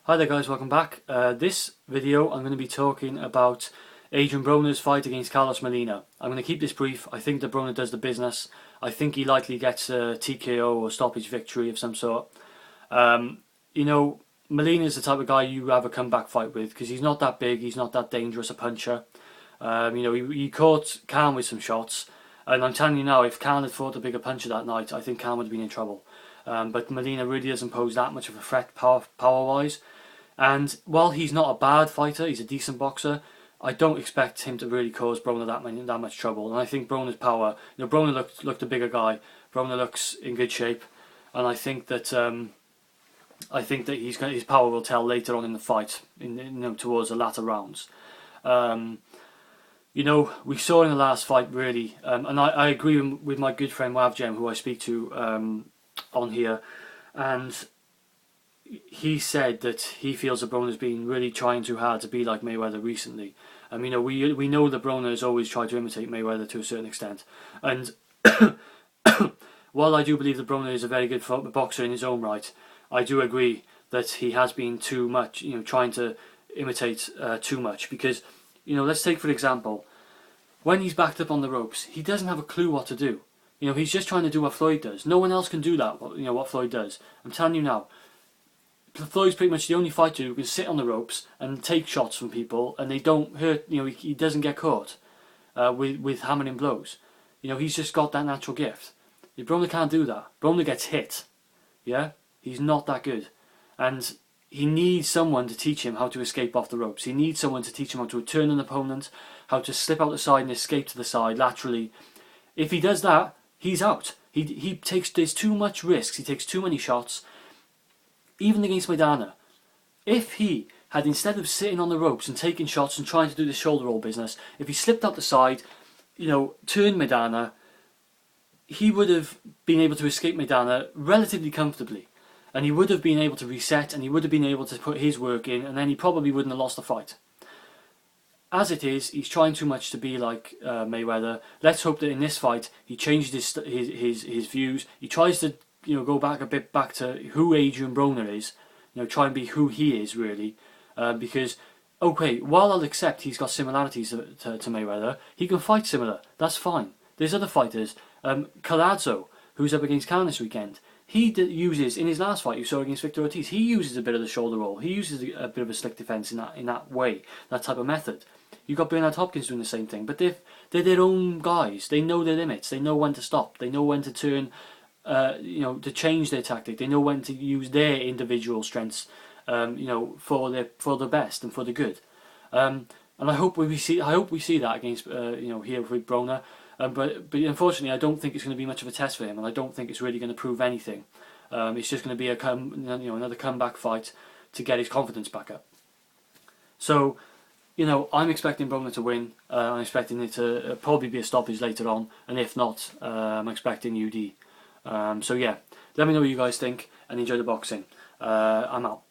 Hi there guys, welcome back. This video I'm going to be talking about Adrien Broner's fight against Carlos Molina. I'm going to keep this brief. I think that Broner does the business. I think he likely gets a TKO or stoppage victory of some sort. Molina is the type of guy you have a comeback fight with because he's not that big, he's not that dangerous a puncher. He caught Khan with some shots, and I'm telling you now, if Khan had fought a bigger puncher that night, I think Khan would have been in trouble. But Molina really doesn't pose that much of a threat power-wise. And while he's not a bad fighter, he's a decent boxer, I don't expect him to really cause Broner that much trouble. And I think Broner's power, Broner looked a bigger guy. Broner looks in good shape, and I think that his power will tell later on in the fight, towards the latter rounds. We saw in the last fight really, and I agree with my good friend Wavjem, who I speak to on here, and he said that he feels that Broner's been really trying too hard to be like Mayweather recently. We know that Broner has always tried to imitate Mayweather to a certain extent, and while I do believe that Broner is a very good boxer in his own right, I do agree that he has been too much, trying to imitate too much. Because, let's take for example, when he's backed up on the ropes, he doesn't have a clue what to do. He's just trying to do what Floyd does. No one else can do that. What Floyd does. I'm telling you now. Floyd's pretty much the only fighter who can sit on the ropes and take shots from people, and they don't hurt. He doesn't get caught with hammering blows. He's just got that natural gift. Broner can't do that. Broner gets hit. Yeah, he's not that good, and he needs someone to teach him how to escape off the ropes. He needs someone to teach him how to turn an opponent, how to slip out the side and escape to the side laterally. If he does that, he's out. There's too much risks. He takes too many shots. Even against Maidana, if he had, instead of sitting on the ropes and taking shots and trying to do the shoulder roll business, if he slipped out the side, turned Maidana, he would have been able to escape Maidana relatively comfortably. And he would have been able to reset, and he would have been able to put his work in, and then he probably wouldn't have lost the fight. As it is, he's trying too much to be like Mayweather. Let's hope that in this fight he changes his views. He tries to go back to who Adrien Broner is. Try and be who he is really. Because okay, while I'll accept he's got similarities to Mayweather, he can fight similar. That's fine. There's other fighters. Collazo, who's up against Khan this weekend. He uses, in his last fight you saw against Victor Ortiz, he uses a bit of the shoulder roll. He uses a bit of a slick defence in that way, that type of method. You've got Bernard Hopkins doing the same thing, but they're their own guys. They know their limits. They know when to stop. They know when to turn, to change their tactic. They know when to use their individual strengths, for the best and for the good. And I hope we see that against, here with Broner. But unfortunately, I don't think it's going to be much of a test for him, and I don't think it's really going to prove anything. It's just going to be another comeback fight to get his confidence back up. So, I'm expecting Broner to win. I'm expecting it to probably be a stoppage later on, and if not, I'm expecting UD. So yeah, let me know what you guys think, and enjoy the boxing. I'm out.